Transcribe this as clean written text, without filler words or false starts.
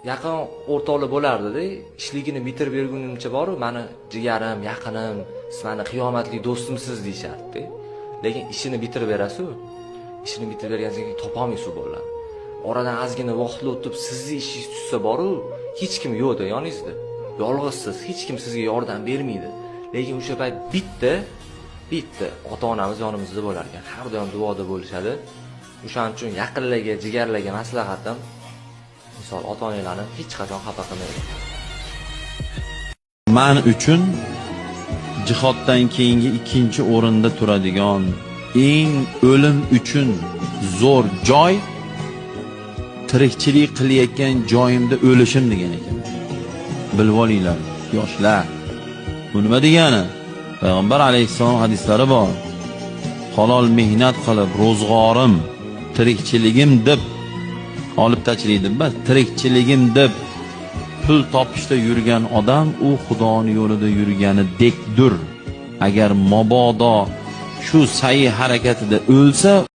yaqin o'rtoqli bo'lardi-da, ishligini bitirib bergunimcha boru meni jigarim, yaqinim, siz meni qiyomatli do'stimsiz deyishardi. Lekin ishini bitirib berasiz, ishini bitirib bergandan keyin topolmaysiz bo'ladi. Oradan ozgina vaqt o'tib sizni ishingiz tushsa boru, hech kim yo'qda yoningizda. Yolg'izsiz, hech kim sizga yordam bermaydi. Lekin o'sha payt bitta ota-onamiz yonimizda bo'lar ekan. Har doim duoda bo'lishadi. O'shaning uchun yaqinlarga, jigarlarga maslahatim, misol ota-onalarni hech qachon xafa qilmaydi. Men uchun jihoddan keyingi ikkinchi o'rinda turadigan eng o'lim uchun zo'r joy tirikchilik qilayotgan joyimda o'lishim degan ekan. Bilib olinglar, yoshlar. Bu nima degani? Payg'ambar alayhisalom hadislari bor. Halol mehnat qilib, ro'zg'orim, tirikchiligim deb olib tashlaydi, bas tirikchiligim deb pul topishda yurgan odam u Xudoning yo'lida yurganidekdir. Agar mabodo shu sa'y harakatida o'lsa,